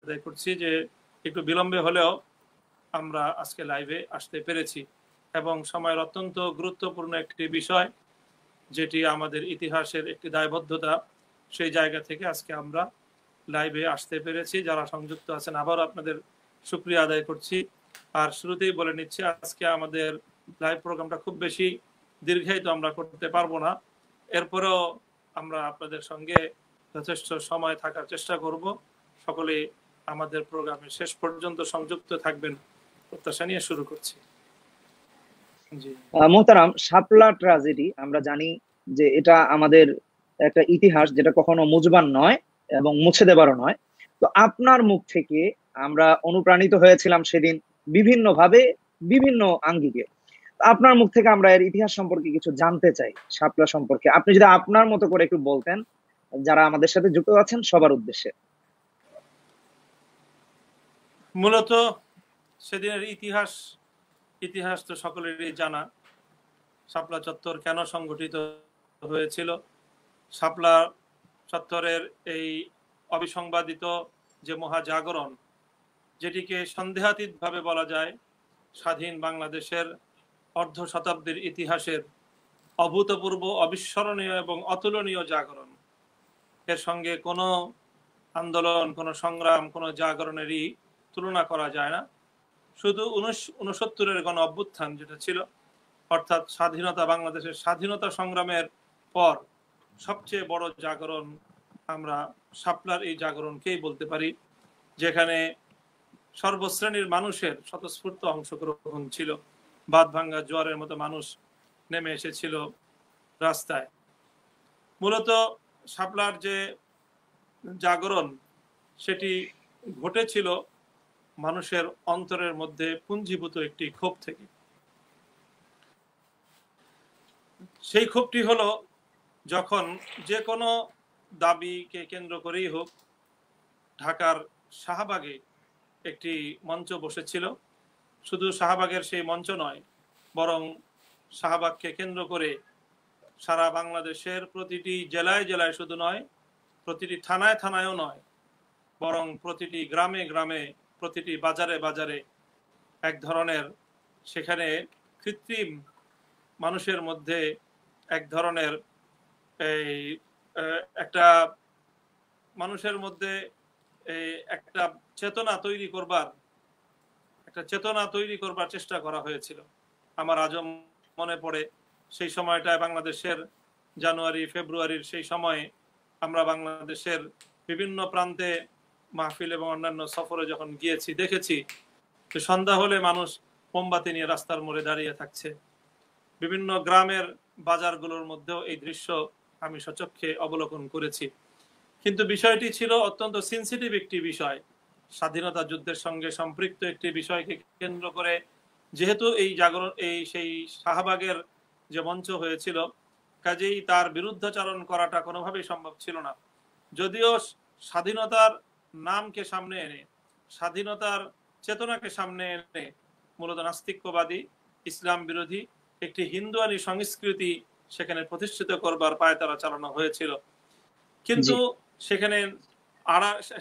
আদায় করছি যে একটু বিলম্বে হলেও আমরা আজকে লাইভে আসতে পেরেছি এবং সময়ের অত্যন্ত গুরুত্বপূর্ণ একটি বিষয়, যেটি আমাদের ইতিহাসের একটি দায়বদ্ধতা, সেই জায়গা থেকে আজকে আমরা লাইভে আসতে পেরেছি। যারা সংযুক্ত আছেন আবারও আপনাদের শুকরিয়া আদায় করছি। আর শুরুতেই বলে নিচ্ছি, আজকে আমাদের লাইভ প্রোগ্রামটা খুব বেশি দীর্ঘায়িত আমরা করতে পারবো না, এরপরেও আমরা আপনাদের সঙ্গে যথেষ্ট সময় থাকার চেষ্টা করব। সকলে আমাদের প্রোগ্রামের শেষ পর্যন্ত সংযুক্ত থাকবেন প্রত্যাশা নিয়ে শুরু করছি। মোহতারাম, শাপলা ট্র্যাজেডি আমরা জানি যে এটা আমাদের একটা ইতিহাস, যেটা কখনো মুছবার নয় এবং মুছে দেবারও নয়। তো আপনার মুখ থেকে আমরা অনুপ্রাণিত হয়েছিলাম সেদিন বিভিন্ন ভাবে, বিভিন্ন আঙ্গিকে। আপনার মুখ থেকে আমরা এর ইতিহাস সম্পর্কে কিছু জানতে চাই, শাপলা সম্পর্কে আপনি যদি আপনার মতো করে একটু বলতেন, যারা আমাদের সাথে যুক্ত আছেন সবার উদ্দেশ্যে। মূলত সেদিনের ইতিহাস তো সকলেরই জানা। শাপলা চত্বর কেন সংগঠিত হয়েছিল, শাপলা চত্বরের এই অবিসংবাদিত যে মহাজাগরণ, যেটিকে সন্দেহাতীতভাবে বলা যায় স্বাধীন বাংলাদেশের অর্ধ শতাব্দীর ইতিহাসের অভূতপূর্ব, অবিস্মরণীয় এবং অতুলনীয় জাগরণ। এর সঙ্গে কোনো আন্দোলন, কোনো সংগ্রাম, কোনো জাগরণেরই তুলনা করা যায় না। শুধু 1969-এর গণ অভ্যুত্থান যেটা ছিল, অর্থাৎ স্বাধীনতা, বাংলাদেশের স্বাধীনতা সংগ্রামের পর সবচেয়ে বড় জাগরণ আমরা শাপলার এই জাগরণকেই বলতে পারি, যেখানে সর্বশ্রেণীর মানুষের স্বতঃস্ফূর্ত অংশগ্রহণ ছিল। বাঁধ ভাঙ্গা জোয়ারের মতো মানুষ নেমে এসেছিল রাস্তায়। মূলত শাপলার যে জাগরণ, সেটি ঘটেছিল মানুষের অন্তরের মধ্যে পুঞ্জীভূত একটি ক্ষোভ থেকে। সেই ক্ষোভটি হলো, যখন যে কোনো দাবিকে কেন্দ্র করেই হোক, ঢাকার শাহবাগে একটি মঞ্চ বসেছিল। শুধু শাহবাগের সেই মঞ্চ নয়, বরং শাহবাগকে কেন্দ্র করে সারা বাংলাদেশের প্রতিটি জেলায় জেলায় শুধু নয়, প্রতিটি থানায় থানায়ও নয়, বরং প্রতিটি গ্রামে গ্রামে, প্রতিটি বাজারে বাজারে এক ধরনের সেখানে কৃত্রিম মানুষের মধ্যে এক ধরনের একটা মানুষের মধ্যে একটা চেতনা তৈরি করবার চেষ্টা করা হয়েছিল। আমার আজও মনে পড়ে সেই সময়টায় বাংলাদেশের জানুয়ারি ফেব্রুয়ারির সেই সময়ে আমরা বাংলাদেশের বিভিন্ন প্রান্তে মাহফিল এবং অন্যান্য সফরে যখন গিয়েছি, দেখেছি সন্ধ্যা হলে মানুষ মোমবাতি নিয়ে রাস্তার মোড়ে দাঁড়িয়ে থাকছে। বিভিন্ন গ্রামের বাজারগুলোর মধ্যেও এই দৃশ্য আমি সচক্ষে অবলোকন করেছি। কিন্তু বিষয়টি ছিল অত্যন্ত সেনসিটিভ একটি বিষয়, স্বাধীনতা যুদ্ধের সঙ্গে সম্পৃক্ত একটি বিষয়কে কেন্দ্র করে, যেহেতু এই জাগরণ সেই শাহবাগের যে মঞ্চ হয়েছিল, কাজেই তার বিরুদ্ধাচরণ করাটা কোনোভাবেই সম্ভব ছিল না। যদিও স্বাধীনতার নামকে সামনে এনে, স্বাধীনতার চেতনাকে সামনে এনে মূলত নাস্তিক্যবাদী, ইসলাম বিরোধী একটি হিন্দুয়ানি সংস্কৃতি সেখানে প্রতিষ্ঠিত করবার পায়তারা চালানো হয়েছিল। কিন্তু সেখানে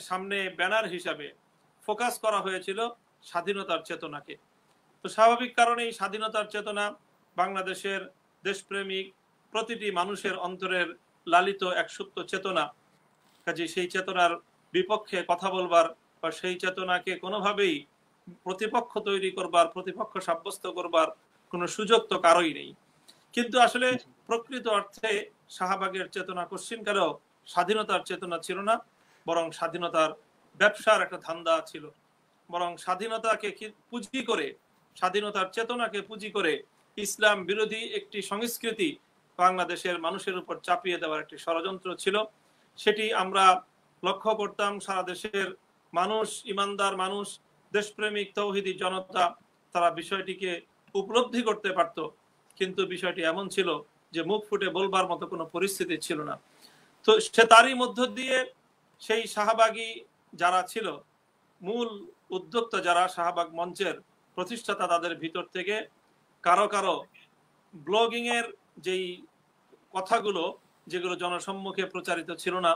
সামনে ব্যানার হিসাবে ফোকাস করা হয়েছিল স্বাধীনতার চেতনাকে। তো স্বাভাবিক কারণেই স্বাধীনতার চেতনা বাংলাদেশের দেশপ্রেমিক প্রতিটি মানুষের অন্তরের লালিত এক সুপ্ত চেতনা। কাজে সেই চেতনার বিপক্ষে কথা বলবার বা সেই চেতনাকে কোনোভাবেই প্রতিপক্ষ তৈরি করবার, প্রতিপক্ষ সাব্যস্ত করবার কোনো সুযোগ তো কারোই নেই। কিন্তু আসলে প্রকৃত অর্থে শাহবাগের চেতনা কোশ্চিনকালেও স্বাধীনতার চেতনা ছিল না, বরং স্বাধীনতার ব্যবসার একটা ধান্দা ছিল। বরং স্বাধীনতাকে পুঁজি করে, স্বাধীনতার চেতনাকে পুঁজি করে ইসলাম বিরোধী একটি সংস্কৃতি বাংলাদেশের মানুষের উপর চাপিয়ে দেওয়ার একটি ষড়যন্ত্র ছিল। সেটি আমরা লক্ষ্য করতাম। সারা দেশের মানুষ, ইমানদার মানুষ, দেশপ্রেমিক তৌহিদি জনতা, তারা বিষয়টিকে উপলব্ধি করতে পারত, কিন্তু বিষয়টি এমন ছিল যে মুখ ফুটে বলবার মতো কোনো পরিস্থিতি ছিল না। তো সে তারই মধ্য দিয়ে সেই শাহবাগী যারা ছিল, মূল উদ্যোক্তা যারা, শাহবাগ মঞ্চের প্রতিষ্ঠাতা, তাদের ভিতর থেকে কারো কারো ব্লগিং এর যেই কথাগুলো, যেগুলো জনসম্মুখে প্রচারিত ছিল না,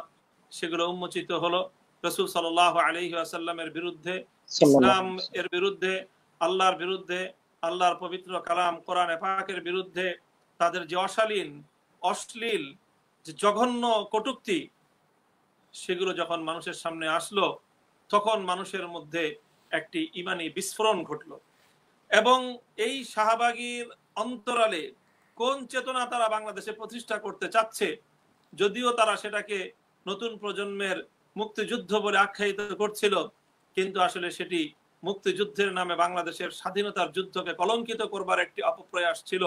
সেগুলো উন্মোচিত হলো রাসূল সাল্লাল্লাহু আলাইহি ওয়াসাল্লামের বিরুদ্ধে, ইসলাম এর বিরুদ্ধে, আল্লাহর বিরুদ্ধে, আল্লাহর পবিত্র কালাম কোরআনে পাকের বিরুদ্ধে তাদের যে অশ্লীল যে জঘন্য কটূক্তি, সেগুলো যখন মানুষের সামনে আসলো, তখন মানুষের মধ্যে একটি ইমানি বিস্ফোরণ ঘটলো। এবং এই শাহবাগীর অন্তরালে কোন চেতনা তারা বাংলাদেশে প্রতিষ্ঠা করতে চাচ্ছে, যদিও তারা সেটাকে নতুন প্রজন্মের মুক্তিযুদ্ধ বলে আখ্যায়িত করছিল, কিন্তু আসলে সেটি মুক্তিযুদ্ধের নামে বাংলাদেশের স্বাধীনতার যুদ্ধকে কলঙ্কিত করবার একটি অপপ্রয়াস ছিল।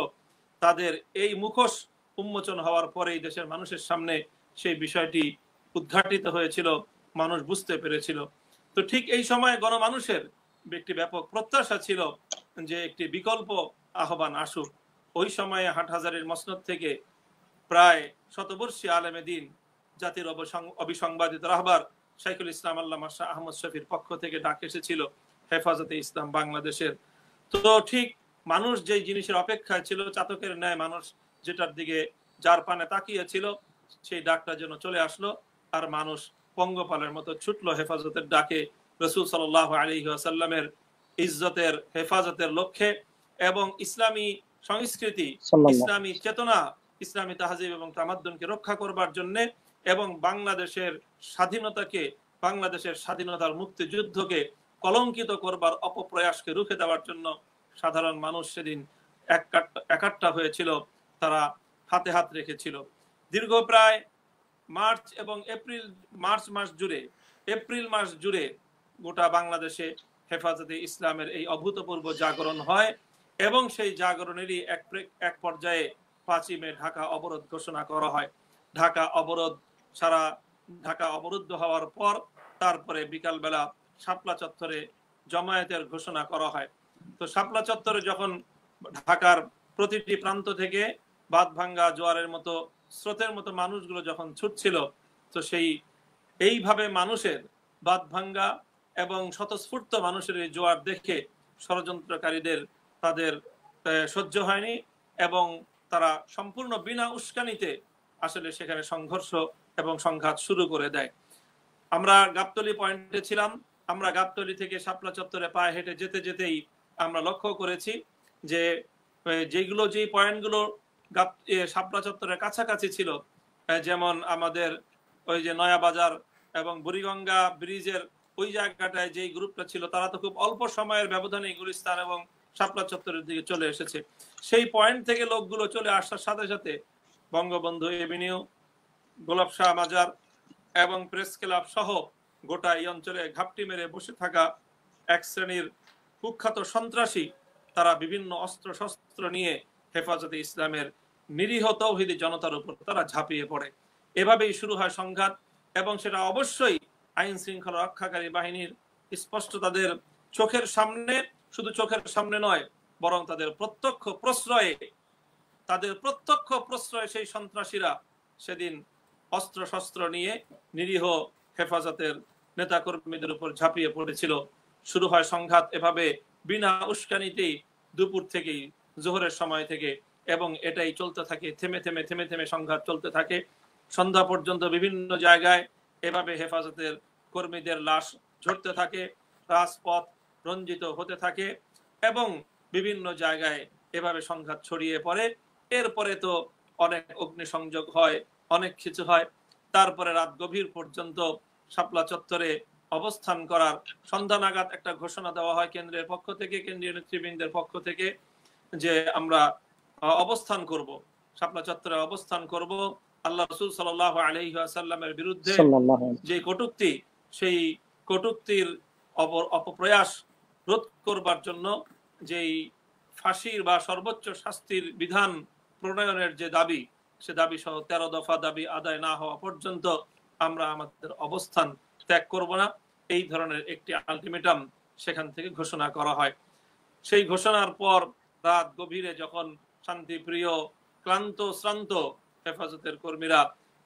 তাদের এই মুখোশ উন্মোচন হওয়ার পরেই দেশের মানুষের সামনে সেই বিষয়টি উদ্ঘাটিত হয়েছিল, মানুষ বুঝতে পেরেছিল। তো ঠিক এই সময় গণমানুষের একটি ব্যাপক প্রত্যাশা ছিল যে একটি বিকল্প আহ্বান আসুক। ওই সময়ে হাটহাজারীর মসনদ থেকে প্রায় শতবর্ষী আলেমে দিন, জাতির অবিসংবাদিত রাহবার শাইখুল ইসলাম আল্লামা শাহ আহমদ শফির পক্ষ থেকে ডাক এসেছিল হেফাজতে ইসলাম বাংলাদেশের। তো ঠিক মানুষ যেই জিনিসের অপেক্ষায় ছিল, চাতকের ন্যায় মানুষ যেটার দিকে যার পানে তাকিয়েছিল, সেই ডাকটা যেন চলে আসলো, আর মানুষ পঙ্গপালের মতো ছুটলো হেফাজতের ডাকে, রাসূল সাল্লাল্লাহু আলাইহি ওয়াসাল্লামের ইজ্জতের হেফাজতের লক্ষ্যে এবং ইসলামী সংস্কৃতি, ইসলামী চেতনা, ইসলামী তাহজিব এবং তামাদ্দুনকে রক্ষা করবার জন্য এবং বাংলাদেশের স্বাধীনতাকে, বাংলাদেশের স্বাধীনতার মুক্তিযুদ্ধকে কলঙ্কিত করবার অপপ্রয়াসকে রুখে দেওয়ার জন্য সাধারণ মানুষ সেদিন একাট্টা হয়েছিল, তারা হাতে হাত রেখেছিল। দীর্ঘ প্রায় মার্চ মাস জুড়ে গোটা বাংলাদেশে হেফাজতে ইসলামের এই অভূতপূর্ব জাগরণ হয় এবং সেই জাগরণেরই এক পর্যায়ে 5ই মে ঢাকা অবরোধ ঘোষণা করা হয়। সারা ঢাকা অবরুদ্ধ হওয়ার পর তারপরে বিকালবেলা শাপলা চত্বরে জমায়েতের ঘোষণা করা হয়। তো শাপলা চত্বরে যখন ঢাকার প্রতিটি প্রান্ত থেকে বাঁধভাঙ্গা জোয়ারের মতো স্রোতের মতো মানুষগুলো যখন ছুটছিল, তো এইভাবে মানুষের বাঁধভাঙ্গা এবং স্বতঃস্ফূর্ত মানুষের এই জোয়ার দেখে ষড়যন্ত্রকারীদের তাদের সহ্য হয়নি এবং তারা সম্পূর্ণ বিনা উস্কানিতে আসলে সেখানে সংঘর্ষ এবং সংঘাত শুরু করে দেয়। আমরা গাবতলী পয়েন্টে ছিলাম, আমরা গাবতলী থেকে শাপলা চত্বরে পায়ে হেঁটে যেতে যেতেই আমরা লক্ষ্য করেছি যে যেই পয়েন্টগুলো শাপলা চত্বরের কাছাকাছি ছিল, যেমন আমাদের ওই যে নয়া বাজার এবং বুড়িগঙ্গা ব্রিজের ওই জায়গাটায় যেই গ্রুপটা ছিল, তারা তো খুব অল্প সময়ের ব্যবধানে গুলিস্তান এবং শাপলা চত্বরের দিকে চলে এসেছে। সেই পয়েন্ট থেকে লোকগুলো চলে আসার সাথে সাথে বঙ্গবন্ধু এভিনিউ, গোলাপ শাহ মাজার এবং প্রেস ক্লাব সহ গোটা এই অঞ্চলে ঘাপটি মেরে বসে থাকা এক শ্রেণীর কুখ্যাত সন্ত্রাসী, তারা বিভিন্ন অস্ত্র শস্ত্র নিয়ে হেফাজতে ইসলামের নিরীহ তৌহিদি জনতার উপর তারা ঝাঁপিয়ে পড়ে। এভাবেই শুরু হয় সংঘাত এবং সেটা অবশ্যই আইন শৃঙ্খলা রক্ষাকারী বাহিনীর স্পষ্ট তাদের চোখের সামনে, শুধু চোখের সামনে নয় বরং তাদের প্রত্যক্ষ প্রশ্রয়ে সেই সন্ত্রাসীরা সেদিন অস্ত্র শস্ত্র নিয়ে নিরীহ হেফাজতের নেতাকর্মীদের উপর ঝাঁপিয়ে পড়েছিল। শুরু হয় সংঘাত এভাবে বিনা উস্কানিতেই দুপুর থেকেই, জোহরের সময় থেকে, এবং এটাই চলতে থাকে, থেমে থেমে সংঘাত চলতে থাকে সন্ধ্যা পর্যন্ত। বিভিন্ন জায়গায় এভাবে হেফাজতের কর্মীদের লাশ ঝরতে থাকে, রাজপথ রঞ্জিত হতে থাকে এবং বিভিন্ন জায়গায় এভাবে সংঘাত ছড়িয়ে পড়ে। এরপরে তো অনেক অগ্নিসংযোগ হয়, অনেক কিছু হয়। তারপরে রাত গভীর পর্যন্ত শাপলা চত্বরে অবস্থান করার সন্ধ্যা নাগাদ একটা ঘোষণা দেওয়া হয় কেন্দ্রের পক্ষ থেকে, কেন্দ্রীয় নেতৃবৃন্দের পক্ষ থেকে, যে আমরা অবস্থান করব, শাপলা চত্বরে অবস্থান করব আল্লাহ রাসূল সাল্লাল্লাহু আলাইহি ওয়াসাল্লামের বিরুদ্ধে যে কটূক্তি, সেই কটূক্তির অপপ্রয়াস রোধ করবার জন্য যেই ফাঁসির বা সর্বোচ্চ শাস্তির বিধান প্রণয়নের যে দাবি, সে দাবি সহ 13 দফা দাবি আদায় না হওয়া পর্যন্ত আমরা আমাদের অবস্থান ত্যাগ করব না, এই ধরনের একটি আলটিমেটাম সেখান থেকে ঘোষণা করা হয়। সেই ঘোষণার পর রাত গভীরে যখন শান্তিপ্রিয় ক্লান্ত শ্রান্ত হেফাজতের কর্মীরা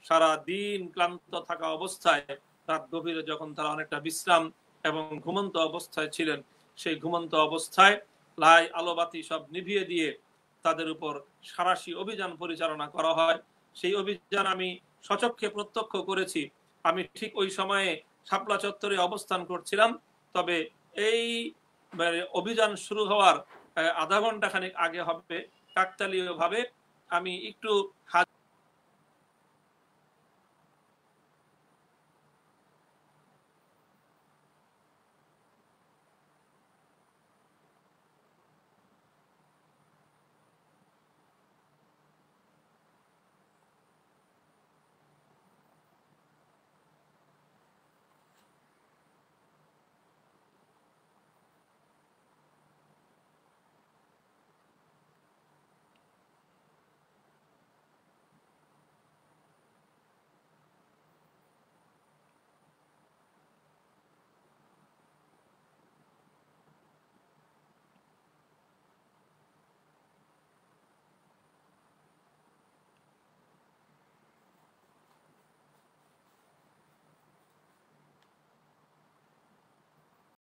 সারা দিন ক্লান্ত থাকা অবস্থায় রাত গভীরে যখন তারা অনেকটা বিশ্রাম এবং ঘুমন্ত অবস্থায় ছিলেন, সেই ঘুমন্ত অবস্থায় লাই আলোবাতি সব নিভিয়ে দিয়ে তাদের উপর সাঁড়াশি অভিযান পরিচালনা করা হয়। সেই অভিযান আমি সচক্ষে প্রত্যক্ষ করেছি। আমি ঠিক ওই সময়ে শাপলা চত্বরে অবস্থান করছিলাম। তবে এই অভিযান শুরু হওয়ার আধা ঘন্টা খানিক আগে হবে কাকতালীয় ভাবে আমি একটু